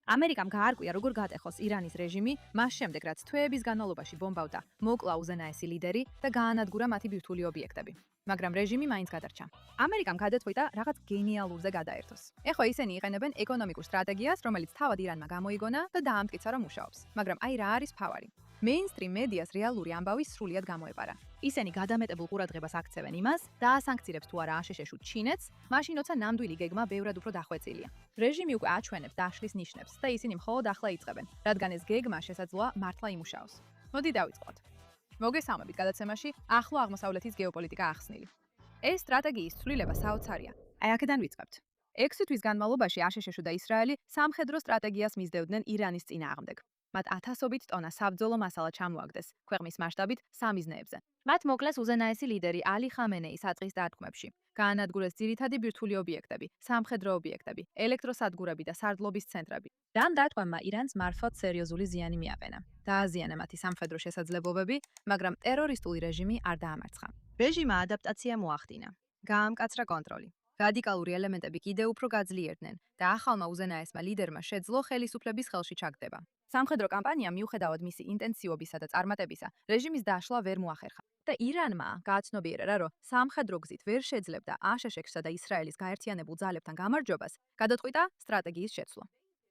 ამერიკამ გაარკვია, როგორ გატეხოს ირანის რეჟიმი, მას შემდეგ, რაც თვეების განმავლობაში ბომბავდა, მოკლა უზენაესი ლიდერი და გაანადგურა მათი ბირთვული ობიექტები. მაგრამ რეჟიმი მაინც გადარჩა. ამერიკამ გადაწყვიტა რაღაც გენიალურზე გადაერთოს. ეხლა ისინი იყენებენ ეკონომიკურ სტრატეგიას, რომელიც თავად ირანმა გამოიგონა და დაამტკიცა, რომ მუშაობს. მაგრამ აი რა არის ფავარი? მეინსტრიმ მედიას რეალური ამბავი სრულიად გამოეპარა. ისინი გადამეტებულ ყურადღებას აქცევენ იმას, დაასანქცირებს თუ არა აშშ-ს ჩინეთს, მაშინ როცა ნამდვილი გეგმა ბევრად უფრო დახვეწილია. რეჟიმი უკვე აჩვენებს დაშლის ნიშნებს და ისინი მხოლოდ ახლა იწყებენ, რადგან ეს გეგმა შესაძლოა მართლა იმუშაოს. მოდი დავიწყოთ. მოგესალმებით გადაცემაში ახლო აღმოსავლეთის გეოპოლიტიკა ახსნილი. ეს სტრატეგიის ცვლილება საოცარია. აი აქედან ვიწყებთ. 6 თვის განმავლობაში აშშ და ისრაელი სამხედრო სტრატეგიას მისდევდნენ ირანის წინააღმდეგ. მათ ათასობით ტონა საბრძოლო მასალა ჩამოაგდეს ქვეყნის მასშტაბით სამიზნეებზე. მათ მოკლეს უზენაესი ლიდერი ალი ხამენეი საწყის დარტყმებში. გაანადგურეს ძირითადი ბირთვული ობიექტები, სამხედრო ობიექტები, ელექტროსადგურები და სარდლობის ცენტრები. და ამ დარტყმებმა ირანს მართლაც სერიოზული ზიანი მიაყენა. დააზიანა მათი სამხედრო შესაძლებლობები, მაგრამ ტერორისტული რეჟიმი არ დაამარცხა. რეჟიმმა ადაპტაცია მოახდინა. გაამკაცრა კონტროლი. რადიკალური ელემენტები კიდევ უფრო გაძლიერდნენ და ახალმა უზენაესმა ლიდერმა შეძლო ხელისუფლების ხელში ჩაგდება. სამხედრო კამპანია მიუხედავად მისი ინტენსივობისა და წარმატებისა, რეჟიმის დაშლა ვერ მოახერხა. და ირანმა გააცნობიერა, რომ სამხედრო გზით ვერ შეძლებდა აშშ-სა და ისრაელის გაერთიანებულ ძალებთან გამარჯვებას, გადაწყვიტა სტრატეგიის შეცვლა.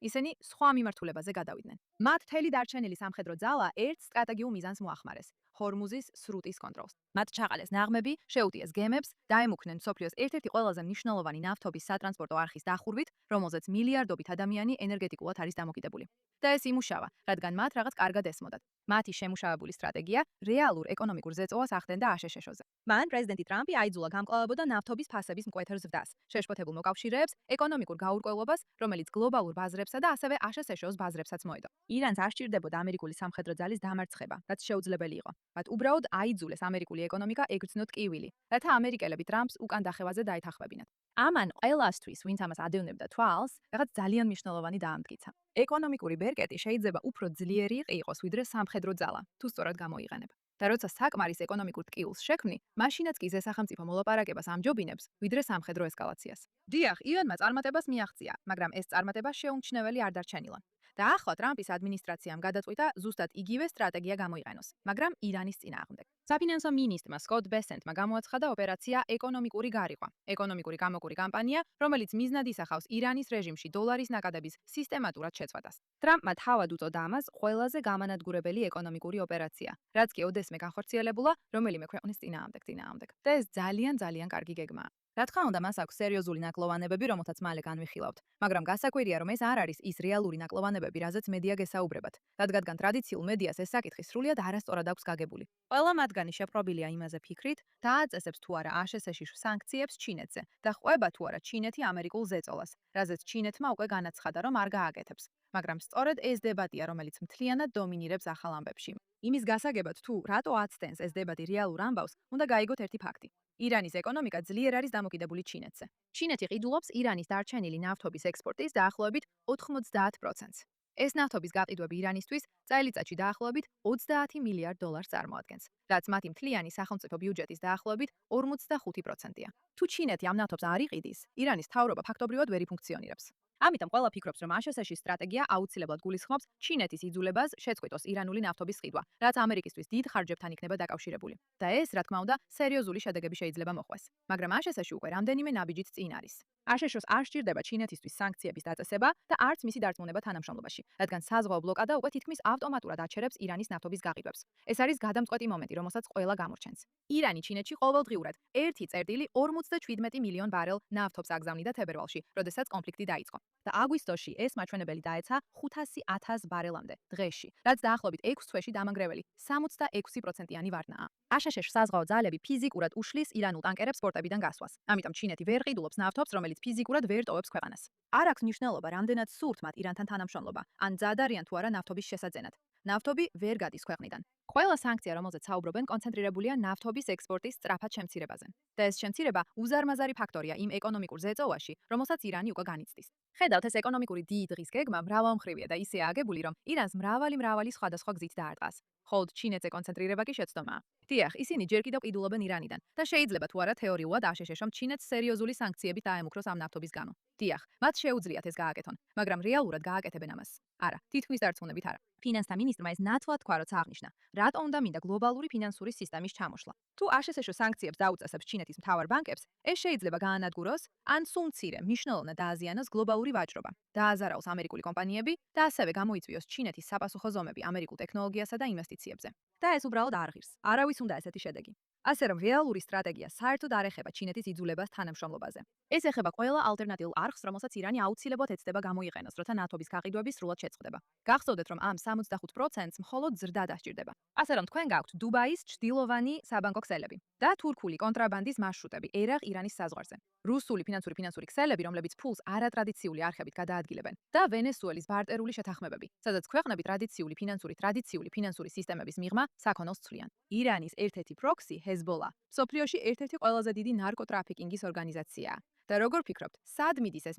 ისინი სხვა მიმართულებაზე გადავიდნენ. მათ მთელი დარჩენილი სამხედრო ძალა ერთ სტრატეგიულ მიზანს მოახმარეს: ჰორმუზის სრუტის კონტროლს. მათ ჩაყალეს ნაღმები, შეუტიეს გემებს, დაემუქნენ მსოფლიოს ერთ-ერთი ყველაზე მნიშვნელოვანი ნავთობის სატრანსპორტო არხის დახურვით, რომელზეც მილიარდობით ადამიანი ენერგეტიკულად არის დამოკიდებული. და ეს იმუშავა, რადგან მათ რაღაც კარგად ესმოდათ. მათი შემუშავებული სტრატეგია რეალურ ეკონომიკურ ზეწოლას ახდენდა აშშ-ზე. მან პრეზიდენტი ტრამპი აიძულა გამკლავებოდა ნავთობის ფასების მკვეთრ ზრდას, შეშფოთებულ მოკავშირეებს, ეკონომიკურ გაურკვევლობას, რომელიც გლობალურ ბაზრებსა და ასევე აშშ-ს ბაზრებსაც მოედო. ირანს არ სჭირდებოდა ამერიკული სამხედრო ძალის დამარცხება, რაც შეუძლებელი იყო. მათ უბრალოდ აიძულეს ამერიკული ეკონომიკა ეგრძნოთ კივილი, რათა ამერიკელები ტრამპს უკან დახევაზე დაეთანხმებინათ. ამან ყველასთვის, ვინც ამას ადევნებდა თვალს, რაღაც ძალიან მნიშვნელოვანი დაამტკიცა. ეკონომიკური ბერკეტი შეიძლება უფრო ძლიერი იყოს, ვიდრე სამხედრო ძალა, თუ სწორად გამოიყენებ. და როცა საკმარის ეკონომიკურ ტკივილს შექმნი, მაშინაც კი ზესახელმწიფო მოლაპარაკებას ამჯობინებს, ვიდრე სამხედრო ესკალაციას. დიახ, ირანმა წარმატებას მიაღწია, მაგრამ ეს წარმატება შეუმჩნეველი არ დარჩენილა. და ახლა ტრამპის ადმინისტრაციამ გადაწყვიტა ზუსტად იგივე სტრატეგია გამოიყენოს, მაგრამ ირანის წინააღმდეგ. საფინანსო მინისტრმა სკოტ ბესენტმა გამოაცხადა ოპერაცია ეკონომიკური გარიყვა, ეკონომიკური გამოკური კამპანია, რომელიც მიზნად ისახავს ირანის რეჟიმში დოლარის ნაკადების სისტემატურად შეწყვეტას. ტრამპმა თავად უწოდა ამას ყველაზე გამანადგურებელი ეკონომიკური ოპერაცია, რაც კი ოდესმე განხორციელებულა რომელიმე ქვეყნის წინააღმდეგ. და ეს ძალიან კარგი გეგმაა. რა თქმა უნდა, მას აქვს სერიოზული ნაკლოვანებები, რომელთაც მალე განვიხილავთ, მაგრამ გასაკვირია, რომ ეს არ არის ის რეალური ნაკლოვანებები, რაზეც მედია გესაუბრებათ. რადგან ტრადიციულ მედიას ეს საკითხი სრულიად არასწორად აქვს გაგებული. ყველა მათგანი შეპყრობილია იმაზე ფიქრით, დააწესებს თუ არა აშშ-ში სანქციებს ჩინეთზე და ყვება თუ არა ჩინეთი ამერიკულ ზეწოლას, რაზეც ჩინეთმა უკვე განაცხადა, რომ არ გააკეთებს. მაგრამ სწორედ ეს დებატია, რომელიც მთლიანად დომინირებს ახალ ამბებში. იმის გასაგებად, თუ რატო აცდენს ეს დებატი რეალურ ამბავს, უნდა გაიგოთ ერთი ფაქტი. ირანის ეკონომიკა ძლიერ არის დამოკიდებული ჩინეთზე. ჩინეთი ყიდულობს ირანის დარჩენილი ნავთობის ექსპორტის დაახლოებით 90%-ს. ეს ნავთობის გაყიდვები ირანისთვის წელიწადში დაახლოებით 20 მილიარდ დოლარს წარმოადგენს, რაც მათი მთლიანი სახელმწიფო ბიუჯეტის დაახლოებით 45%-ია. თუ ჩინეთი ამ ნავთობს არ იყიდის, ირანის მთავრობა ფაქტობრივად ვერ იფუნქციონირებს. ამიტომ ყველა ფიქრობს, რომ აშშ-ის სტრატეგია აუცილებლად გულისხმობს ჩინეთის იძულებას შეწყვიტოს ირანული ნავთობის ყიდვა, რაც ამერიკისთვის დიდ ხარჯებთან იქნება დაკავშირებული. და ეს, რა თქმა უნდა, სერიოზული შედეგები შეიძლება მოხვდეს. მაგრამ აშშ-ში უკვე რამდენიმე ნაბიჯით წინ არის. აშშ-ს არ სჭირდება ჩინეთისთვის სანქციების დაწესება და არც მისი დარწმუნება თანამშრომლობაში, რადგან საზღვაო ბლოკადა უკვე თითქმის ავტომატურად აჩერებს ირანის ნავთობის გაყიდვებს. ეს არის გადამწყვეტი მომენტი, რომელსაც ყველა გამორჩენს. ირანი ჩინეთში ყოველდღიურად 1,47 მილიონ ბარელ ნავთობს აგზავნიდა თებერვალში, როდესაც კონფლიქტი დაიწყო. და აგვისტოში ეს მაჩვენებელი დაეცა 500,000 ბარელამდე დღეში, რაც დაახლოებით 6 თვეში დამანგრეველი 66%-იანი ვარნაა. აშშ-ს საზღვაო ძალები ფიზიკურად უშლის ირანულ ტანკერებს პორტებიდან გასვას. ამიტომ ჩინეთი ვერ ყიდულობს ნავთობს, რომელიც ფიზიკურად ვერ ტოვებს ქვეყანას. არ აქვს მნიშვნელობა, რამდენად სურთ მათ ირანთან თანამშრომლობა, ან მზად არიან თუ არა ნავთობის შესაძენად. ნავთობი ვერ გადის ქვეყნიდან. ყველა სანქცია, რომელზეც საუბრობენ, კონცენტრირებულია ნავთობის ექსპორტის სწრაფად შემცირებაზე. და ეს შემცირება უზარმაზარი ფაქტორია იმ ეკონომიკურ ზეწოლაში, რომელსაც ირანი უკვე განიცდის. ხედავთ, ეს ეკონომიკური დიდი გეგმა მრავალმხრივია და ისეა აგებული, რომ ირანს მრავალი სხვადასხვა გზით დაარტყას. ხოლო ჩინეთზე კონცენტრირება კი შეცდომაა. დიახ, ისინი ჯერ კიდევ ყიდულობენ ირანიდან და შეიძლება თუ არა თეორიულად აშეშეს, რომ ჩინეთს სერიოზული სანქციებით დაემუქროს ამ ნავთობის გამო. დიახ, მათ შეუძლიათ ეს გააკეთონ, მაგრამ რეალურად გააკეთებენ ამას. არა, თითქმის დარწმუნებით არა. ფინანსთა მინისტრმა ეს ნათლად თქვა, როცა აღნიშნა, რატომ უნდა მინდა გლობალური ფინანსური სისტემის ჩამოშლა. თუ აშშ სანქციებს დაუწესებს ჩინეთის მთავარ ბანკებს, ეს შეიძლება გაანადგუროს ან სულ მცირე მნიშვნელოვნად დააზიანოს გლობალური ვაჭრობა. დააზარალოს ამერიკული კომპანიები და ასევე გამოიწვიოს ჩინეთის საპასუხო ზომები ამერიკულ ტექნოლოგიასა და ინვესტიციებზე. და ეს უბრალოდ არ ღირს. არავის უნდა ესეთი შედეგი. ასე რომ რეალური სტრატეგია საერთოდ არ ეხება ჩინეთის იძულებას თანამშრომლობაზე. ეს ეხება ყველა ალტერნატიულ არხს, რომელსაც ირანი აუცილებლად ეცდება გამოიყენოს, როცა ნავთობის გაყიდვები სრულად შეწყდება. გახსოვდეთ, რომ ამ 65%-ს მხოლოდ ზრდა დასჭირდება. ასე რომ თქვენ გაქვთ დუბაის ჩრდილოვანი საბანკო ქსელები და თურქული კონტრაბანდის მარშრუტები ერაყ-ირანის საზღვარზე. რუსული ფინანსური ქსელები, რომლებიც ფულს არატრადიციული არხებით გადაადგილებენ და ვენესუელის ბარტერული შეთანხმებები, სადაც ქვეყნები ტრადიციული ფინანსური სისტემების მიღმა საქონელს ცვლიან. ირანის ერთ-ერთი პროქსი ჰეზბოლა, მსოფლიოში ერთ-ერთი ყველაზე დიდი ნარკოტრაფიკინგის ორგანიზაციაა. და როგორ ფიქრობთ, სად მიდის ეს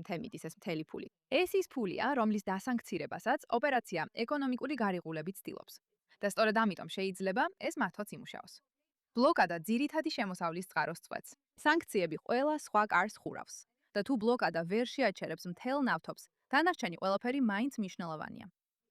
მთელი ფული? ეს ის ფულია, რომლის დასანქცირებასაც ოპერაცია ეკონომიკური გარიყულებით ცდილობს. და სწორედ ამიტომ შეიძლება ეს მართლაც იმუშაოს. ბლოკადა ძირითადი შემოსავლის წყაროს წვეთს. სანქციები ყველა სხვა კარს ხურავს. და თუ ბლოკადა ვერ შეაჩერებს მთელ ნავთობს, დანარჩენი ყველაფერი მაინც მნიშვნელოვანია.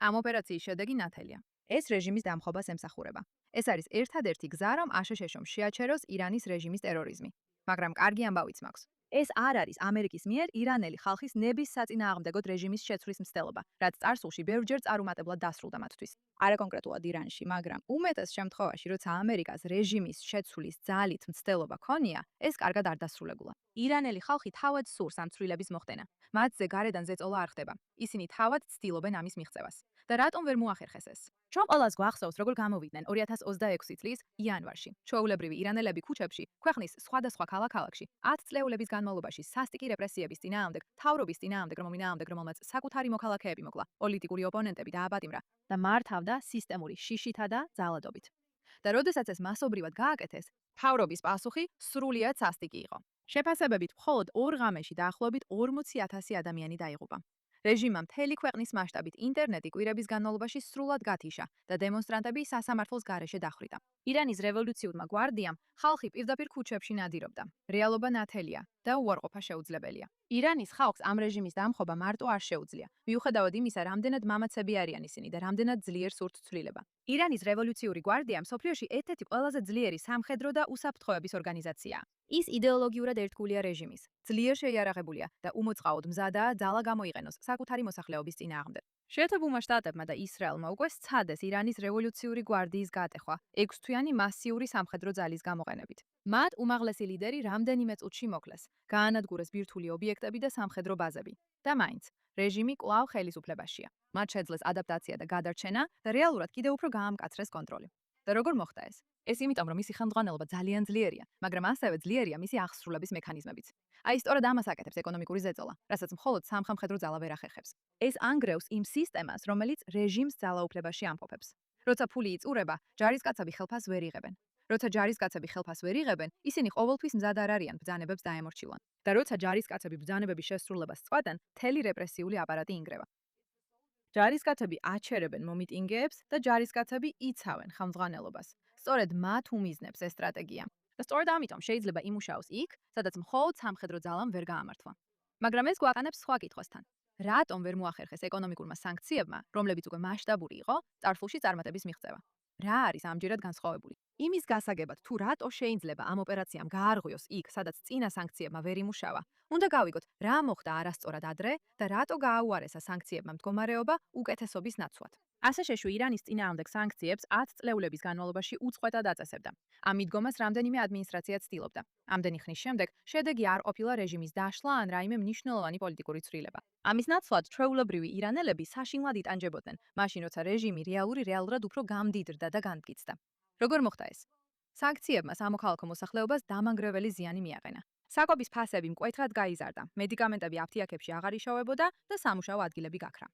ამ ოპერაციის შედეგი ნათელია. ეს რეჟიმის დამხობას ემსახურება. ეს არის ერთადერთი გზა, რომ აშშ-მ შეაჩეროს ირანის რეჟიმის ტერორიზმი. მაგრამ კარგი ამბავიც მაქვს. ეს არ არის ამერიკის მიერ ირანელი ხალხის ნების საწინააღმდეგოდ რეჟიმის შეცვლის მცდელობა, რაც წარსულში ბევრჯერ წარუმატებლად დასრულდა მათთვის. არა კონკრეტულად ირანში, მაგრამ უმეტეს შემთხვევაში, როცა ამერიკას რეჟიმის შეცვლის ძალით მცდელობა ქონია, ეს კარგად არ დასრულებულა. ირანელი ხალხი თავად სურს ამ ცვლილების მოხდენა. მათზე გარედან ზეწოლა არ ხდება. ისინი თავად ცდილობენ ამის მიღწევას. და რატომ ვერ მოახერხეს ეს? ჩვენ ყველას გვახსოვს, როგორ გამოვიდნენ 2026 წლის იანვარში. ჩვეულებრივი ირანელები ქუჩებში, ქვეყნის სხვადასხვა ქალაქ-ქალაქში 10 წლეულების განმავლობაში სასტიკი რეპრესიების წინააღმდეგ, მთავრობის წინააღმდეგ, რომელმაც საკუთარი მოქალაქეები მოკლა, პოლიტიკური ოპონენტები დააპატიმრა და მართავდა სისტემური შიშითა და ძალადობით. და როდესაც ეს მასობრივად გააკეთეს, მთავრობის პასუხი სრულიად სასტიკი იყო. შეფასებებით, მხოლოდ 2 ღამეში დაახლოებით 40,000 ადამიანი დაიღუპა. რეჟიმმა მთელი ქვეყნის მასშტაბით ინტერნეტი კვირების განმავლობაში სრულად გათიშა და დემონსტრანტები სასამართლოს გარეშე დახვრიტა. ირანის რევოლუციურმა გვარდიამ ხალხი პირდაპირ ქუჩებში ნადირობდა. რეალობა ნათელია და უარყოფა შეუძლებელია. ირანის ხალხს ამ რეჟიმის დამხობა მარტო არ შეუძლია, მიუხედავად იმისა, რამდენად მამაცები არიან ისინი და რამდენად ძლიერ სურთ ცვლილება. ირანის რევოლუციური გვარდია მსოფლიოში ერთ-ერთი ყველაზე ძლიერი სამხედრო და უსაფრთხოების ორგანიზაციაა. ის იდეოლოგიურად ერთგულია რეჟიმის, ძლიერ შეიარაღებულია და უმოწყაოდ მზადაა ძალა გამოიყენოს საკუთარი მოსახლეობის წინააღმდეგ. შეერთებულმა შტატებმა და ისრაელმა უკვე სცადეს ირანის რევოლუციური გვარდიის გატეხვა 6-თვიანი მასიური სამხედრო ძალის გამოყენებით. მათ უმაღლესი ლიდერი რამდენიმე წუთში მოკლეს, გაანადგურეს ბირთვული ობიექტები და სამხედრო ბაზები. და მაინც, რეჟიმი კვლავ ხელისუფლებაშია. მათ შეძლეს ადაპტაცია და გადარჩენა და რეალურად კიდევ უფრო გაამკაცრეს კონტროლი. და როგორ მოხდა ეს? ეს იმიტომ, რომ მისი ხელმძღვანელობა ძალიან ძლიერია, მაგრამ ასევე ძლიერია მისი აღსრულების მექანიზმებიც. აი სწორედ ამას აკეთებს ეკონომიკური ზეწოლა, რასაც მხოლოდ სამხედრო ძალა ვერ ახერხებს. ეს ანგრევს იმ სისტემას, რომელიც რეჟიმს ძალაუფლებაში ამყოფებს. როცა ფული იწურება, ჯარისკაცები ხელფას ვერ იღებენ. როცა ჯარისკაცები ხელფას ვერ იღებენ, ისინი ყოველთვის მზად არ არიან ბრძანებებს დაემორჩილონ. და როცა ჯარისკაცები ბრძანებების შესრულებას წვადენ, მთელი რეპრესიული აპარატი ინგრევა. ჯარისკაცები აჩერებენ მომიტინგეებს და ჯარისკაცები იცავენ ხელმძღვანელობას. სწორედ მათ უმიზნებს ეს სტრატეგია. და სწორედ ამიტომ შეიძლება იმუშაოს იქ, სადაც მხოლოდ სამხედრო ძალამ ვერ გაამართლა. მაგრამ ეს გვაყენებს სხვა კითხვასთან. რატომ ვერ მოახერხეს ეკონომიკურმა სანქციებმა, რომლებიც უკვე მასშტაბური იყო, წარსულში წარმატების მიღწევა? რა არის ამჯერად განსხვავებული? იმის გასაგებად, თუ რატო შეიძლება ამ ოპერაციამ გაარღვიოს იქ, სადაც წინა სანქციებმა ვერ იმუშავა, უნდა გავიგოთ, რა მოხდა არასწორად ადრე და რატო გააუარესა სანქციებმა მდგომარეობა უკეთესობის ნაცვლად. აშშ ირანის წინააღმდეგ სანქციებს 10 წლეულების განმავლობაში უწყვეტად აწესებდა. ამ მიდგომას რამდენიმე ადმინისტრაცია ცდილობდა. ამდენი ხნის შემდეგ შედეგი არ ყოფილა რეჟიმის დაშლა ან რაიმე მნიშვნელოვანი პოლიტიკური ცვლილება. ამის ნაცვლად ჩვეულებრივი ირანელები საშინლად იტანჯებოდნენ, მაშინ როცა რეჟიმი რეალურად უფრო გამდიდრდა და განმტკიცდა. როგორ მოხდა ეს? სანქციებმა სამოქალაქო მოსახლეობას დამანგრეველი ზიანი მიაყენა. საკვების ფასები მკვეთრად გაიზარდა, მედიკამენტები აფთიაქებში აღარ იშოვებოდა და სამუშაო ადგილები გაქრა.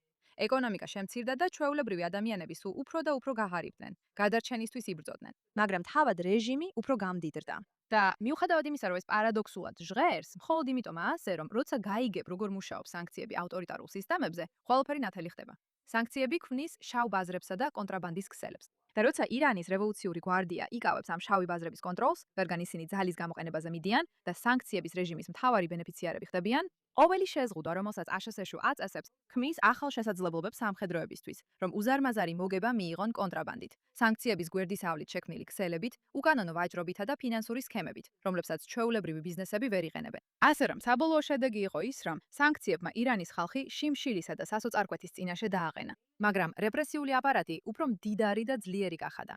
ეკონომიკა შემცირდა და ჩვეულებრივი ადამიანები სულ უფრო და უფრო გაჰარიბდნენ, გადარჩენისთვის იბრძოდნენ. მაგრამ თავად რეჟიმი უფრო გამდიდრდა. და მიუხედავად იმისა, რომ ეს პარადოქსულად ჟღერს, მხოლოდ იმიტომაა ასე, რომ როცა გაიგებ, როგორ მუშაობს სანქციები ავტორიტარულ სისტემებზე, ყველაფერი ნათელი ხდება. სანქციები ქმნის შავ ბაზრებსა და კონტრაბანდის ქსელებს. და როცა ირანის რევოლუციური გვარდია იკავებს ამ შავი ბაზრების კონტროლს, ვერგან ისინი ძალის გამოყენებაზე მიდიან და სანქციების რეჟიმის მთავარი ბენეფიციარები ხდებიან, ყოველი შეზღუდვა, რომელსაც აშშ-ში აწესებს, ქმნის ახალ შესაძლებლობებს სამხედროებისთვის, რომ უზარმაზარი მოგება მიიღონ კონტრაბანდით, სანქციების გვერდისავლით შექმნილი ქსელებით, უკანონო ვაჭრობითა და ფინანსური სქემებით, რომლებსაც ჩვეულებრივი ბიზნესები ვერ იყენებენ. ასე რომ, საბოლოო შედეგი იყო ის, რომ სანქციებმა ირანის ხალხი შიმშილისა და სასოწარკვეთის წინაშე დააყენა. მაგრამ რეპრესიული აპარატი უფრო მდიდარი და ძლიერი გახადა.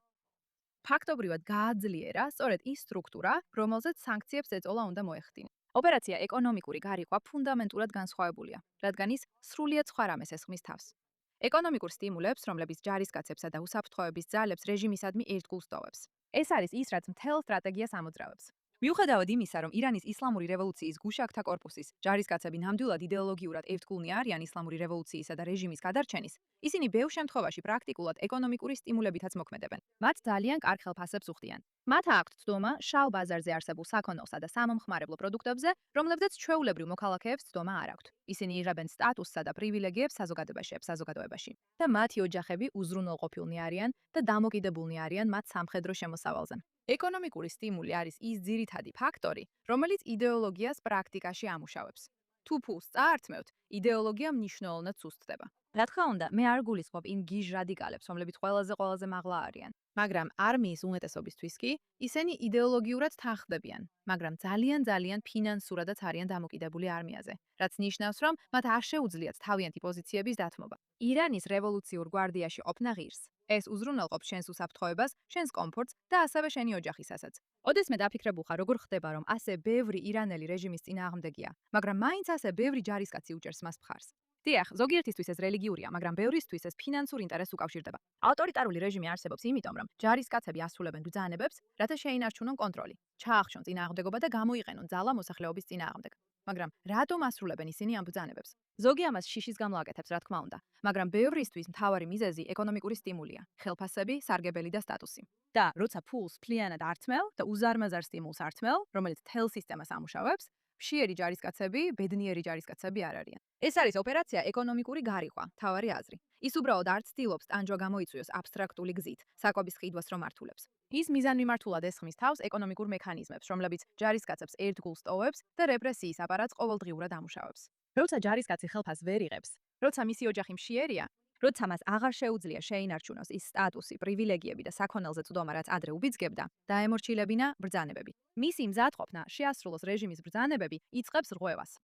ფაქტობრივად გააძლიერა სწორედ ის სტრუქტურა, რომელზეც სანქციებს ეწოლა უნდა მოეხდინა. ოპერაცია ეკონომიკური გარიყვა ფუნდამენტურად განსხვავებულია, რადგან ის სრულიად სხვა რამეს ესხმის თავს. ეკონომიკურ სტიმულებს, რომლებიც ჯარისკაცებსა და უსაფრთხოების ძალებს რეჟიმისადმი ერთგულს ტოვებს. ეს არის ის, რაც მთელ სტრატეგიას ამოძრავებს. მიუხედავად იმისა, რომ ირანის ისლამური რევოლუციის გუშაქთა კორპუსის ჯარისკაცები ნამდვილად იდეოლოგიურად ერთგულნი არიან ისლამური რევოლუციისა და რეჟიმის გადარჩენის, ისინი ბევრ შემთხვევაში პრაქტიკულად ეკონომიკური სტიმულებითაც მოქმედებენ. მათ ძალიან კარგ ხელფასებს უხდიან. მათ აქვთ ცდომა შავ ბაზარზე არსებულ საქონელსა და სამომხმარებლო პროდუქტებზე, რომლებზეც ჩვეულებრივ მოქალაქეებს ცდომა არ აქვთ. ისინი იღებენ სტატუსსა და პრივილეგიებს საზოგადოებაში და მათი ოჯახები უზრუნველყოფილნი არიან და დამოკიდებულნი არიან მათ სამხედრო შემოსავალზე. ეკონომიკური სტიმული არის ის ძირითადი ფაქტორი, რომელიც იდეოლოგიას პრაქტიკაში ამუშავებს. თუ ფულს წაართმევთ, იდეოლოგია მნიშვნელოვნად სუსტდება. რა თქმა უნდა, მე არ გულისხმობ იმ გიჟ რადიკალებს, რომლებიც ყველაზე მაღლა არიან. მაგრამ არმიის უმეტესობისთვის კი ისინი იდეოლოგიურად თანხმდებიან, მაგრამ ძალიან ფინანსურადაც არიან დამოკიდებული არმიაზე, რაც ნიშნავს, რომ მათ არ შეუძლიათ თავიანთი პოზიციების დათმობა. ირანის რევოლუციურ გვარდიაში ყოფნა ღირს. ეს უზრუნველყოფს შენს უსაფრთხოებას, შენს კომფორტს და ასევე შენი ოჯახისასაც. ოდესმე დაფიქრებულ ხარ, როგორ ხდება, რომ ასე ბევრი ირანელი რეჟიმის წინააღმდეგია, მაგრამ მაინც ასე ბევრი ჯარისკაცი უჭერს მას მხარს. დიახ, ზოგიერთისთვის ეს რელიგიურია, მაგრამ ბევრისთვის ეს ფინანსურ ინტერესს უკავშირდება. ავტორიტარული რეჟიმი არსებობს იმიტომ, რომ ჯარისკაცები ასრულებენ ბრძანებებს, რათა შეინარჩუნონ კონტროლი, ჩაახშონ წინააღმდეგობა და გამოიყენონ ძალა მოსახლეობის წინააღმდეგ. მაგრამ რატომ ასრულებენ ისინი ამ ბრძანებებს? ზოგი ამას შიშის გამო აკეთებს, რა თქმა უნდა, მაგრამ ბევრისთვის მთავარი მიზეზი ეკონომიკური სტიმულია, ხელფასები, სარგებელი და სტატუსი. და როცა ფულს მთლიანად ართმევ და უზარმაზარ სტიმულს ართმევ, რომელიც თელ სისტემას ამუშავებს, მშიერი ჯარისკაცები, ბედნიერი ჯარისკაცები არ არიან. ეს არის ოპერაცია ეკონომიკური გარიყვა, თავარი აზრი. ის უბრალოდ არ ცდილობს ტანჯვა გამოიწვიოს აბსტრაქტული გზით, საკვების ყიდვას რომ ართულებს. ის მიზანმიმართულად ესხმის თავს ეკონომიკურ მექანიზმებს, რომლებიც ჯარისკაცებს ერთგულს ტოვებს და რეპრესიის აპარატს ყოველდღიურად ამუშავებს. როცა ჯარისკაცი ხელფასს ვერ იღებს, როცა მისი ოჯახი მშიერია, როცა მას აღარ შეუძლია შეინარჩუნოს ის სტატუსი, პრივილეგიები და საქონელზე წვდომა, რაც ადრე უბიძგებდა, დაემორჩილებინა ბრძანებები. მისი მზადყოფნა შეასრულოს რეჟიმის ბრძანებები იწყებს რღვევას.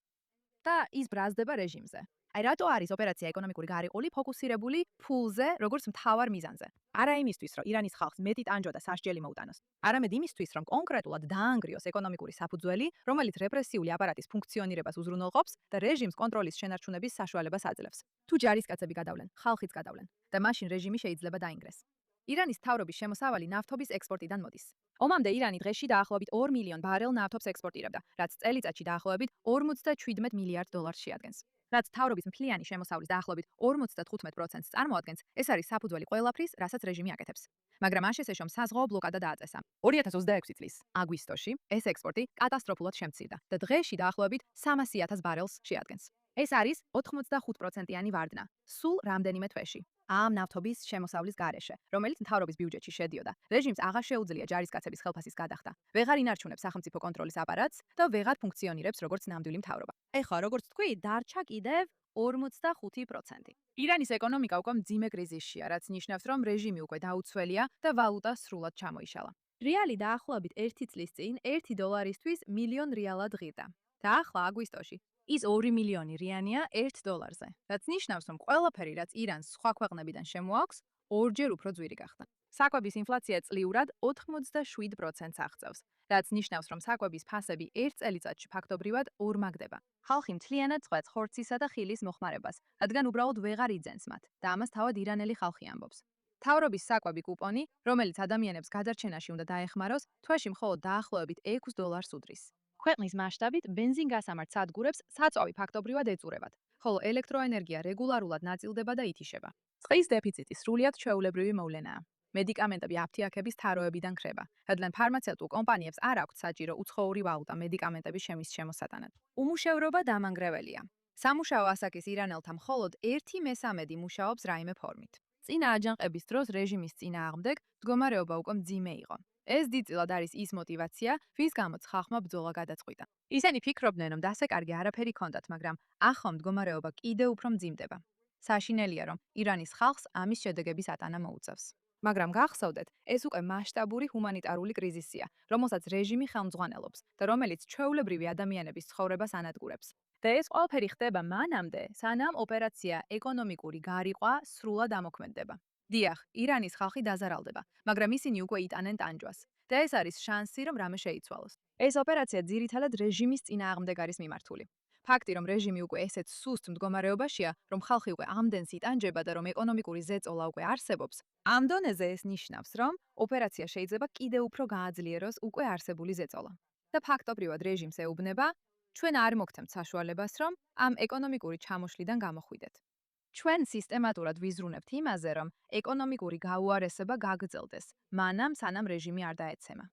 და ის ბრაზდება რეჟიმზე. აი რატო არის ოპერაცია ეკონომიკური გარიყული ფოკუსირებული ფულზე, როგორც მთავარ მიზანზე? არა იმისთვის, რომ ირანის ხალხს მეტი ტანჯვა და სასჯელი მოუტანოს, არამედ იმისთვის, რომ კონკრეტულად დაანგრიოს ეკონომიკური საფუძველი, რომელიც რეპრესიული აპარატის ფუნქციონირებას უზრუნველყოფს და რეჟიმს კონტროლის შენარჩუნების საშუალებას აძლევს. თუ ჯარისკაცები გადავლენ, ხალხიც გადავლენ და მაშინ რეჟიმი შეიძლება დაინგრეს. ირანის მთავრობის შემოსავალი ნავთობის ექსპორტიდან მოდის. ომამდე ირანი დღეში დაახლოებით 2 მილიონ ბარელ ნავთობს ექსპორტირებდა, რაც წელიწადში დაახლოებით 57 მილიარდ დოლარს შეადგენს. რაც მთავრობის მთლიანი შემოსავლის დაახლოებით 55%-ს წარმოადგენს, ეს არის საფუძველი ყველაფრის, რასაც რეჟიმი აკეთებს. მაგრამ აშშ-მ საზღვაო ბლოკადა დააწესა. 2026 წლის აგვისტოში ეს ექსპორტი კატასტროფულად შემცირდა და დღეში დაახლოებით 300,000 ბარელს შეადგენს. ეს არის 85%-იანი ვარდნა, სულ რამდენიმე თვეში. ამ ნავთობის შემოსავლის გარეშე, რომელიც მთავრობის ბიუჯეტში შედიოდა, რეჟიმს აღარ შეუძლია ჯარისკაცების ხელფასის გადახდა, ვეღარ ინარჩუნებს სახელმწიფო კონტროლის აპარატს და ვეღარ ფუნქციონირებს როგორც ნამდვილი მთავრობა. ეხლა, როგორც თქვი, დარჩა კიდევ 45%. ირანის ეკონომიკა უკვე მძიმე კრიზისშია, რაც ნიშნავს, რომ რეჟიმი უკვე დაუცველია და ვალუტა სრულად ჩამოიშალა. რეალი დაახლოებით 1 წლის წინ 1 დოლარისთვის მილიონ რეალად ღირდა. და ახლა აგვისტოში ის 2 მილიონი რიანია 1 დოლარზე, რაც ნიშნავს, რომ ყველაფერი, რაც ირანს სხვა ქვეყნებიდან შემოაქვს, ორჯერ უფრო ძვირი გახდა. საკვების ინფლაცია წლიურად 87%-ს აღწევს, რაც ნიშნავს, რომ საკვების ფასები ერთ წელიწადში ფაქტობრივად ორმაგდება. ხალხი მთლიანად წყვეტს ხორცისა და ხილის მოხმარებას, რადგან უბრალოდ ვეღარ იძენს მათ და ამას თავად ირანელი ხალხი ამბობს. მთავრობის საკვები კუპონი, რომელიც ადამიანებს გადარჩენაში უნდა დაეხმაროს, თვეში მხოლოდ დაახლოებით 6 დოლარს უდრის. ქვეყნის მასშტაბით ბენზინგასამართ სადგურებს საწვავი ფაქტობრივად ეწურებათ, ხოლო ელექტროენერგია რეგულარულად ნაწილდება და ითიშება. წყლის დეფიციტი სრულიად ჩვეულებრივი მოვლენაა. მედიკამენტები აფთიაქების თაროებიდან ქრება, რადგან ფარმაცევტულ კომპანიებს არ აქვთ საჭირო უცხოური ვალუტა მედიკამენტების შემოსატანად. უმუშევრობა დამანგრეველია. სამუშაო ასაკის ირანელთა მხოლოდ 1/3 მუშაობს რაიმე ფორმით. წინა აჯანყების დროს რეჟიმის წინააღმდეგ მდგომარეობა უკვე მძიმე იყო. ეს დიდწილად არის ის мотиваცია, რის გამოც ხალხმა ბრძოლა გადაწყვიტა. ისინი ფიქრობდნენ, რომ დასაკარგი არაფერი ჰქონდათ, მაგრამ ახლა მდგომარეობა კიდევ უფრო მძიმდება. საშინელია, რომ ირანის ხალხს ამის შედეგების ატანა მოუწევს. მაგრამ გახსოვდეთ, ეს უკვე მასშტაბური ჰუმანიტარული კრიზისია, რომელსაც რეჟიმი ხელმძღვანელობს და რომელიც ჩვეულებრივი ადამიანების ცხოვრებას ანადგურებს. და ეს ყველაფერი ხდება მანამდე, სანამ ოპერაცია ეკონომიკური გარიყვა სრულად ამოქმედდება. დიახ, ირანის ხალხი დაზარალდება, მაგრამ ისინი უკვე იტანენ ტანჯვას. და ეს არის შანსი, რომ რამე შეიცვალოს. ეს ოპერაცია ძირითადად რეჟიმის წინააღმდეგ არის მიმართული. ფაქტი, რომ რეჟიმი უკვე ესეთ სუსტ მდგომარეობაშია, რომ ხალხი უკვე ამდენს იტანჯება და რომ ეკონომიკური ზეწოლა უკვე არსებობს, ამ დონეზე ეს ნიშნავს, რომ ოპერაცია შეიძლება კიდევ უფრო გააძლიეროს უკვე არსებული ზეწოლა. და ფაქტობრივად რეჟიმს ეუბნება, ჩვენ არ მოგცემთ საშუალებას, რომ ამ ეკონომიკური ჩამოშლიდან გამოხვიდეთ. ჩვენ სისტემატურად ვიზრუნებთ იმაზე, რომ ეკონომიკური გაუარესება გაგრძელდეს, მანამ სანამ რეჟიმი არ დაეცემა.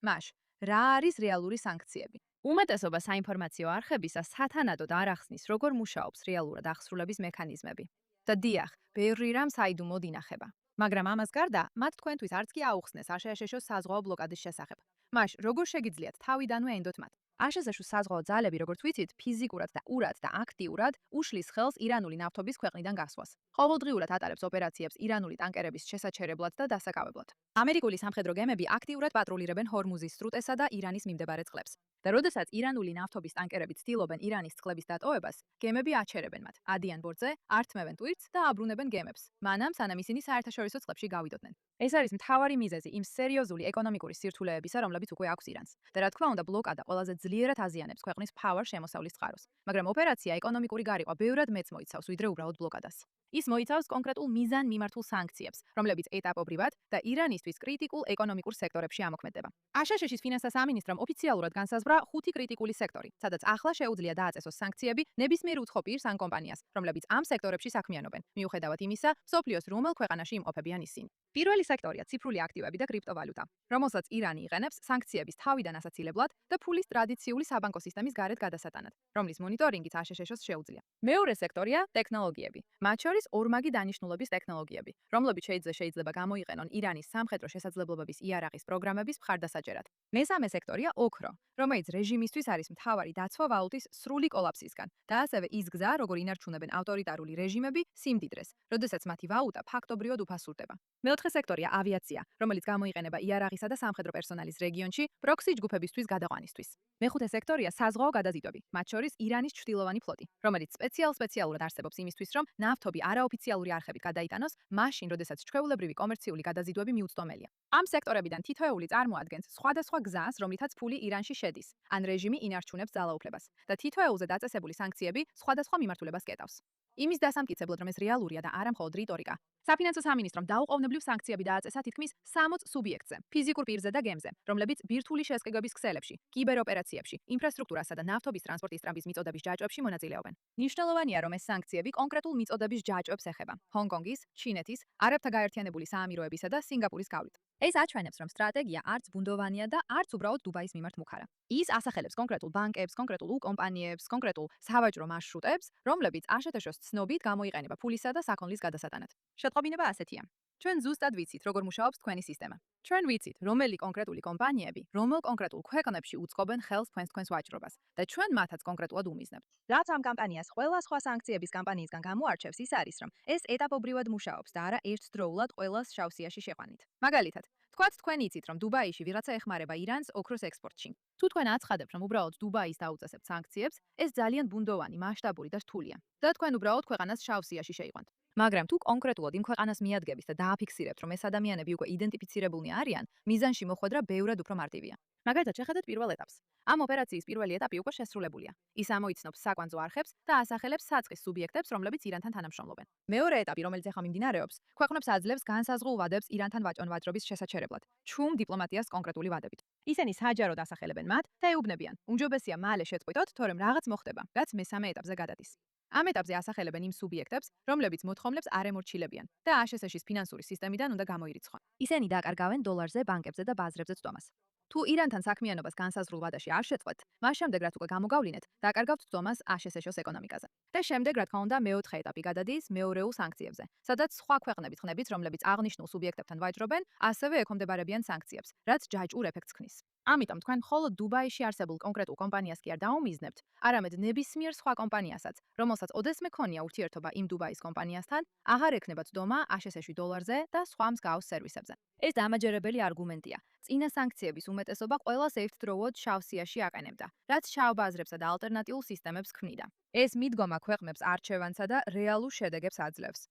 მაშ, რა არის რეალური სანქციები? უმეტესობა საინფორმაციო არხებისა სათანადოდ არ ახსნის, როგორ მუშაობს რეალურად აღსრულების მექანიზმები. და დიახ, ბევრი რამ საიდუმლოდ ინახება. მაგრამ ამას გარდა, მათ თქვენთვის არც კი აუხსნეს აშშ-ს საზღვაო ბლოკადის შესახებ. მაშ, როგორ შეგიძლიათ თავიდანვე ენდოთ მათ? აშშ-ს საზღვაო ძალები, როგორც ვიცით, ფიზიკურად და ურად და აქტიურად უშლის ხელს ირანული ნავთობის ქვეყნიდან გასვას. ყოველდღიურად ატარებს ოპერაციებს ირანული ტანკერების შესაჩერებლად და დასაკავებლად. ამერიკული სამხედრო გემები აქტიურად პატრულირებენ ჰორმუზის სრუტესა და ირანის მიმდებარე წყლებს. და როდესაც ირანული ნავთობის ტანკერები ცდილობენ ირანის წყლების დატოვებას, გემები აჩერებენ მათ, ადიან ბორცზე, ართმევენ ტვირთს და აბრუნებენ გემებს, მანამ სანამ ისინი საერთაშორისო წყლებში გავიდოდნენ. ეს არის მთავარი მიზეზი იმ სერიოზული ეკონომიკური სირთულეებისა, რომლებიც უკვე აქვს ირანს. და რა თქმა უნდა, ბლოკადა ყველაზე ძლიერად აზიანებს ქვეყნის ფავარ შემოსავლის წყაროს. მაგრამ ოპერაცია ეკონომიკური გარიყვა ბევრად მეც მოიცავს, ვიდრე უბრალოდ ბლოკადას. ის მოიცავს კონკრეტულ მიზან მიმართულ სანქციებს, რომლებიც ეტაპობრივად და ირანისთვის კრიტიკულ ეკონომიკურ სექტორებში ამოქმედება. აშშ-ის ფინანსთა სამინისტრომ ოფიციალურად განსაზღვრა 5 კრიტიკული სექტორი, სადაც ახლა შეუძლია დააწესოს სანქციები ნებისმიერ უცხო პირს ან კომპანიას, რომლებიც ამ სექტორებში საქმიანობენ, მიუხედავად იმისა, მსოფლიოს რომელ ქვეყანაში იმყოფებიან ისინი. პირველი სექტორია ციფრული აქტივები და კრიპტოვალუტა, რომელსაც ირანი იყენებს სანქციების თავიდან ასაცილებლად და ფულის ტრადიციული საბანკო სისტემის გარეთ გადასატანად, რომლის მონიტორინგიც აშშ-ს შეუძლია. მეორე სექტორია ტექნოლოგიები, მათ შორის ორმაგი დანიშნულების ტექნოლოგიები, რომლებიც შეიძლება გამოიყენონ ირანის სამხედრო შესაძლებლობების იარაღის პროგრამების მხარდასაჭერად. მესამე სექტორია ოქრო, რომელიც რეჟიმისთვის არის მთავარი დაცვა ვალუტის სრული კოლაფსისგან და ასევე ის გზა, როგორ ინარჩუნებენ ავტორიტარული რეჟიმები სიმდიდრეს, როდესაც მათი ვალუტა ფაქტობრივად უფასურდება. მეოთხე სექტორია ავიაცია, რომელიც გამოიყენება იარაღისა და სამხედრო პერსონალის რეგიონში პროქსი ჯგუფებისთვის გადაყვანისთვის. მეხუთე სექტორია საზღვაო გადაზიდვები, მათ შორის ირანის ჩრდილოვანი ფლოტი, რომელიც სპეციალურად არსებობს იმისთვის, რომ ნავთობი არაოფიციალური არხებით გადაიტანოს, მაშინ, როდესაც ჩვეულებრივი კომერციული გადაზიდვები მიუწვდომელია. ამ სექტორებიდან თითოეული წარმოადგენს სხვადასხვა გზას, რომლითაც ფული ირანში შედის, ან რეჟიმი ინარჩუნებს ძალაუფლებას და თითოეულზე დაწესებული სანქციები სხვადასხვა მიმართულებას კეტავს. იმის დასამტკიცებლად, რომ ეს რეალურია და არა მხოლოდ რიტორიკა, საფინანსო სამინისტრომ დაუყოვნებლივ სანქციები დააწესა თითქმის 60 სუბიექტზე, ფიზიკურ პირზე და გემზე, რომლებიც ბირთვული შესყიდვების ქსელებში, კიბეროპერაციებში, ინფრასტრუქტურასა და ნავთობის ტრანსპორტის ტრამვის მიწოდების ჯაჭვებში მონაწილეობენ. მნიშვნელოვანია, რომ ეს სანქციები კონკრეტულ მიწოდების ჯაჭვებს ეხება, ჰონგ-კონგის, ჩინეთის, არაბთა გაერთიანებული საამიროებისა და სინგაპურის გავლით. ეს აჩვენებს, რომ სტრატეგია არც ბუნდოვანია და არც უბრალოდ დუბაის მიმართ მუქარა. ის ასახელებს კონკრეტულ ბანკებს, კონკრეტულ კომპანიებს, კონკრეტულ სავაჭრო მარშრუტებს, რომლებიც აშშ-ს ცნობით გამოიყენება ფულისა და საქონლის გადასატანად. შეტყობინება ასეთია. ჩვენ ზუსტად ვიცით, როგორ მუშაობს თქვენი სისტემა. ჩვენ ვიცით, რომელი კონკრეტული კომპანიები, რომელ კონკრეტულ ქვეყნებში უწყობენ ხელს თქვენს ვაჭრობას და ჩვენ მათაც კონკრეტულად უმიზნებთ. რაც ამ კამპანიას ყველა სხვა სანქციების კამპანიისგან გამოარჩევს, ის არის, რომ ეს ეტაპობრივად მუშაობს და არა ერთდროულად ყველას შავ სიაში შეყვანით. მაგალითად, თქვათ თქვენ იცით, რომ დუბაიში ვიღაცა ეხმარება ირანს ოქროს ექსპორტში. თუ თქვენ აცხადებთ, რომ უბრალოდ დუბაის დაუწესებთ სანქციებს, ეს ძალიან ბუნდოვანი, მასშტაბური და რთულია და თქვენ უბრალოდ ქვეყანას შავ სიაში შეიყვანთ. მაგრამ თუ კონკრეტულად იმ ქვეყანას მიადგებით და დააფიქსირებთ, რომ ეს ადამიანები უკვე იდენტიფიცირებულნი არიან, მიზანში მოხვედრა ბევრად უფრო მარტივია. მაგალითად, შეხედეთ პირველ ეტაპს. ამ ოპერაციის პირველი ეტაპი უკვე შესრულებულია. ის ამოიცნობს საკვანძო არხებს და ასახელებს საწყის სუბიექტებს, რომლებიც ირანთან თანამშრომლობენ. მეორე ეტაპი, რომელიც ახლა მიმდინარეობს, ქვეყნებს აძლევს განსაზღვრულ ვადებს ირანთან ვაჭრობის შესაჩერებლად, ჩუმ დიპლომატიას კონკრეტული ვადებით. ისინი საჯაროდ ასახელებენ მათ და ეუბნებიან, უმჯობესია მალე შეწყვიტოთ, თორემ რაღაც მოხდება, რაც მესამე ეტაპზე გადადის. ამ ეტაპზე ასახელებენ იმ სუბიექტებს, რომლებიც მოთხოვნებს არ ემორჩილებიან და აშშ-ის ფინანსური სისტემიდან უნდა გამოირიცხონ. ისინი დაკარგავენ დოლარზე, ბანკებზე და ბაზრებზე წვდომას. თუ ირანთან საქმიანობას განსაზღვრულ ვადაში არ შეწყვეტთ, მას შემდეგ რაც უკვე გამოგავლინეთ, დაკარგავთ წვდომას აშშ-ის ეკონომიკაზე. და შემდეგ, რა თქმა უნდა, მეოთხე ეტაპი გადადის მეორეულ სანქციებზე, სადაც სხვა ქვეყნებით ხნებით, რომლებიც აღნიშნულ სუბიექტებთან ვაჭრობენ, ასევე ექვემდებარებიან სანქციებს, რაც ჯაჭვურ ეფექტს ქმნის. ამიტომ თქვენ მხოლოდ დუბაიში არსებულ კონკრეტულ კომპანიას კი არ დაუმიზნებთ, არამედ ნებისმიერ სხვა კომპანიასაც, რომელსაც ოდესმე ქონია ურთიერთობა იმ დუბაის კომპანიასთან, აღარ ექნება წვდომა აშშ-ში დოლარზე და სხვა მსგავს სერვისებზე. ეს დამაჯერებელი არგუმენტია. წინა სანქციების უმეტესობა ყველას ერთდროულად შავ სიაში აყენებდა, რაც შავ ბაზრებსა და ალტერნატიულ სისტემებს ქმნიდა. ეს მიდგომა ქვეყნებს არჩევანსა და რეალურ შედეგებს აძლევს.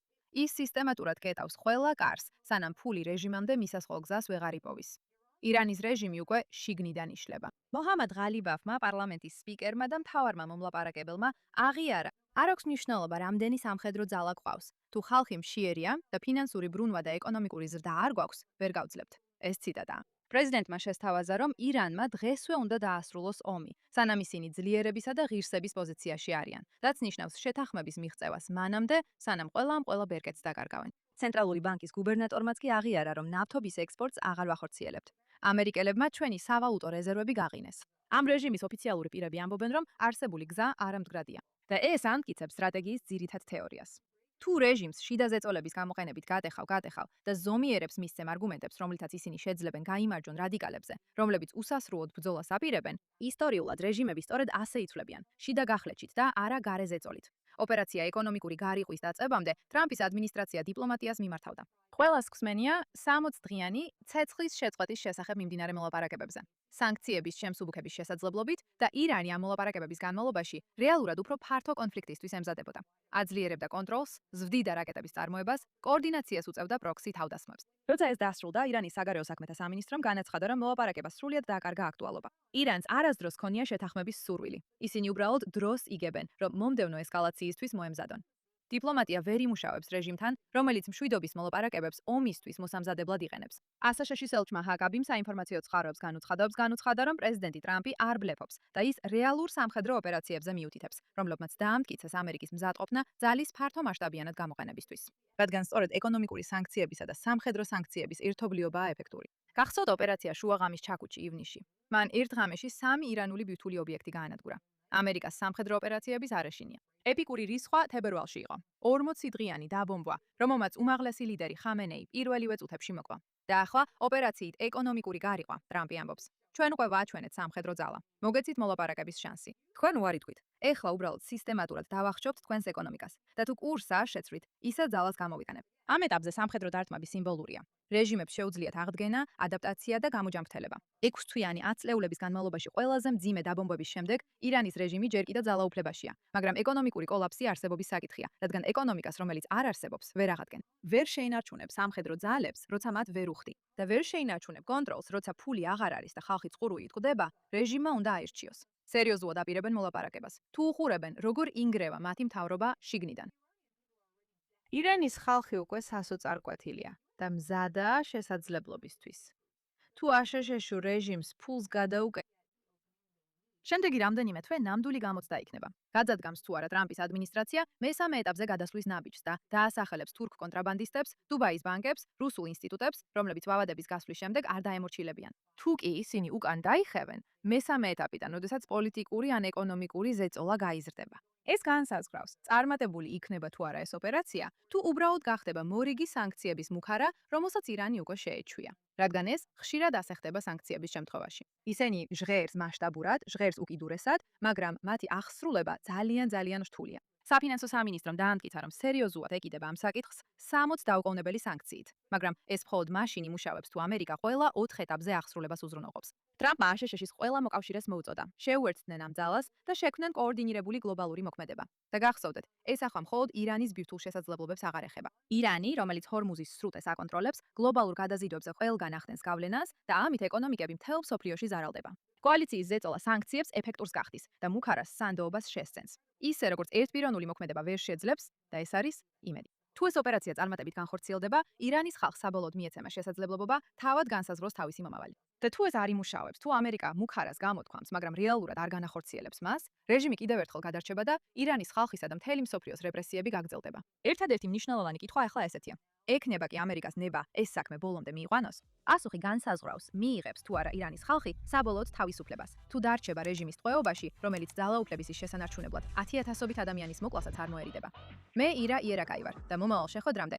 ის სისტემატურად კეტავს ყველა კარს, სანამ ფული რეჟიმამდე მისასხვალ გზას ვეღარ იპოვის. ირანის რეჟიმი უკვე შიგნიდან იშლება. მოჰამად ღალიბაფმა, პარლამენტის სპიკერმა და მთავარმა მომლაპარაკებელმა აღიარა, არ აქვს მნიშვნელობა რამდენი სამხედრო ძალა გვყავს. თუ ხალხი მშიერია და ფინანსური ბრუნვა და ეკონომიკური ზრდა არ გვაქვს, ვერ გავძლებთ. ეს ციტატაა. პრეზიდენტმა შესთავაზა, რომ ირანმა დღესვე უნდა დაასრულოს ომი, სანამ ისინი ძლიერებისა და ღირსების პოზიციაში არიან, რაც ნიშნავს შეთანხმების მიღწევას მანამდე, სანამ ყველა ბერკეტს დაკარგავენ. ცენტრალური ბანკის გუბერნატორმაც კი აღიარა, რომ ნავთობის ექსპორტს აღარ ვახორციელებთ. ამერიკელებმა ჩვენი სავალუტო რეზერვები გაღინეს. ამ რეჟიმის ოფიციალური პირები ამბობენ, რომ არსებული გზა არამდგრადია და ეს ამტკიცებს სტრატეგიის ძირითად თეორიას. თუ რეჟიმს შიდა ზეწოლების გამოყენებით გატეხავ და ზომიერებს მისცემ არგუმენტებს, რომლითაც ისინი შეძლებენ გაიმარჯვონ რადიკალებზე, რომლებიც უსასრულოდ ბრძოლას აპირებენ, ისტორიულად რეჟიმები სწორედ ასე იცვლებიან, შიდა გახლეჩით და არა გარე ზეწოლით. ოპერაცია ეკონომიკური გარიყვის დაწყებამდე ტრამპის ადმინისტრაცია დიპლომატიას მიმართავდა. ყველას ხსმენია 60 დღიანი ცეცხლის შეწყვეტის შესახებ მიმდინარე მოლაპარაკებებზე. სანქციების შემსუბუქების შესაძლებლობით და ირანი ამ მოლაპარაკებების განმავლობაში რეალურად უფრო ფართო კონფლიქტისთვის ემზადებოდა. აძლიერებდა კონტროლს, ზრდიდა რაკეტების წარმოებას, კოორდინაციას უწევდა პროქსი თავდასხმებს. როცა ეს დასრულდა, ირანის საგარეო საქმეთა სამინისტრომ განაცხადა, რომ მოლაპარაკება სრულიად დააკარგა აქტუალობა. ირანს არასდროს ჰქონია შეთანხმების სურვილი. ისინი უბრალოდ დროს იგებენ, რომ მომდევნო ესკალაციისთვის მოემზადონ. დიპლომატია ვერ იმუშავებს რეჟიმთან, რომელიც მშვიდობის მოლაპარაკებებს ომისთვის მოსამზადებლად იყენებს. აშშ-ის ელჩმა ჰაკაბიმ საინფორმაციო წყაროებს განუცხადა, რომ პრეზიდენტი ტრამპი არ ბლეფობს და ის რეალურ სამხედრო ოპერაციებზე მიუთითებს, რომლებმაც დაამტკიცეს ამერიკის მზადყოფნა ძალის ფართო მასშტაბიანად გამოყენებისთვის. რადგან სწორედ ეკონომიკური სანქციებისა და სამხედრო სანქციების ერთობლიობაა ეფექტური. გახსოვთ ოპერაცია შუაღამის ჩაქუჩი ივნისში. მან ერთ ღამეში 3 ირანული ბირთვული ობიექტი გაანადგურა. ამერიკას სამხედრო ოპერაციების არ ეშინია. ეპიკური რისხვა თებერვალში იყო. 40 დღიანი დაბომბვა, რომელმაც უმაღლესი ლიდერი ხამენეი პირველივე წუთებში მოყვა. და ახლა ოპერაციით ეკონომიკური გარიყვა, ტრამპი ამბობს. ჩვენ უკვე ვაჩვენეთ სამხედრო ძალა. მოგეცით მოლაპარაკების შანსი. თქვენ უარი თქვით. ეხლა უბრალოდ სისტემატურად დავახშობთ თქვენს ეკონომიკას და თუ კურსს არ შეცვლით, ისე ძალას გამოვიყენებ. ამ ეტაპზე სამხედრო დარტყმები სიმბოლურია. რეჟიმებს შეუძლიათ აღდგენა, ადაპტაცია და გამოჯანმრთელება. 6 თვიანი 10 წლეულების განმავლობაში ყველაზე მძიმე დაბომბების შემდეგ ირანის რეჟიმი ჯერ კიდევ ძალაუფლებაშია, მაგრამ ეკონომიკური კოლაფსი არსებობის საკითხია, რადგან ეკონომიკას, რომელიც არ არსებობს, ვერ აღადგენ. ვერ შეინარჩუნებ სამხედრო ძალებს, როცა მათ ვერ უხდი და ვერ შეინარჩუნებ კონტროლს, როცა ფული აღარ არის და ხალხი წყურვი იტყდება, რეჟიმმა უნდა აირჩიოს. სერიოზულად აპირებენ მოლაპარაკებას. თუ უხურებენ, როგორ ინგრევა მათი მთავრობა შიგნიდან. ირანის ხალხი უკვე სასოწარკვეთილია და მზადაა შესაძლებლობისთვის. თუ აშშ-ში რეჟიმს ფულს გადაუკეთებს, შემდეგი რამდენიმე თვე ნამდვილი გამოცდა იქნება. გაძადგამს თუ არა ტრამპის ადმინისტრაცია მესამე ეტაპზე გადასვლის ნაბიჯს და დაასახელებს თურქ კონტრაბანდისტებს, დუბაის ბანკებს, რუსულ ინსტიტუტებს, რომლებიც ვავადების გასვლის შემდეგ არ დაემორჩილებიან. თუ კი ისინი უკან დაიხევენ, მესამე ეტაპიდან, როდესაც პოლიტიკური ან ეკონომიკური ზეწოლა გაიზრდება. ეს განსაზღვრავს, წარმატებული იქნება თუ არა ეს ოპერაცია, თუ უბრალოდ გახდება მორიგი სანქციების მუხარა, რომელსაც ირანი უკვე შეეჩვია. რადგან ეს ხშირად ასე ხდება სანქციების შემთხვევაში. ისინი ჟღერს მასშტაბურად, ჟღერს უკიდურესად, მაგრამ მათი აღსრულება ძალიან რთულია. საფინანსო სამინისტრომ დაამტკიცა, რომ სერიოზულად ეკიდება ამ საკითხს 60 დაუყოვნებელი სანქციით, მაგრამ ეს მხოლოდ მაშინ იმუშავებს, თუ ამერიკა ყველა 4 ეტაპზე აღსრულებას უზრუნველყოფს. ტრამპმა აშშ-ის ყველა მოკავშირეს მოუწოდა, შეუერთდნენ ამ ძალას და შექმნენ კოორდინირებული გლობალური მოქმედება. და გახსოვდეთ, ეს ახლა მხოლოდ ირანის ბირთვულ შესაძლებლობებს აღარ ეხება. ირანი, რომელიც ჰორმუზის სრუტეს აკონტროლებს, გლობალურ გადაზიდვებზე ყველგან ახდენს გავლენას და ამით ეკონომიკები მთელ მსოფლიოში ზარალდება. კოალიციის ზეწოლა სანქციებს ეფექტურს გახდის და მუხარას სანდოობას შესცენს. ისე როგორც ერთპიროვნული მოქმედება ვერ შეძლებს და ეს არის იმედი. თუ ეს ოპერაცია წარმატებით განხორციელდება, ირანის ხალხს საბოლოოდ მიეცემა შესაძლებლობა თავად განსაზღვროს თავისი მომავალი. და თუ ეს არ იმუშავებს, თუ ამერიკა მუქარას გამოთქვამს, მაგრამ რეალურად არ განახორციელებს მას, რეჟიმი კიდევ ერთხელ გადარჩება და ირანის ხალხისა და მთელი მსოფლიოს რეპრესიები გაგრძელდება. ერთადერთი მნიშვნელოვანი კითხვა ახლა ესეთია. ექნება კი ამერიკას ნება ეს საქმე ბოლომდე მიიყვანოს? პასუხი განსაზღვრავს, მიიღებს თუ არა ირანის ხალხი საბოლოოდ თავისუფლებას. თუ დარჩება რეჟიმის ტყვეობაში, რომელიც ძალაუფლების შესანარჩუნებლად 10,000-ობით ადამიანის მოკლასაც არ მოერიდება. მე ირა იერაკაი ვარ და მომავალ შეხვედრამდე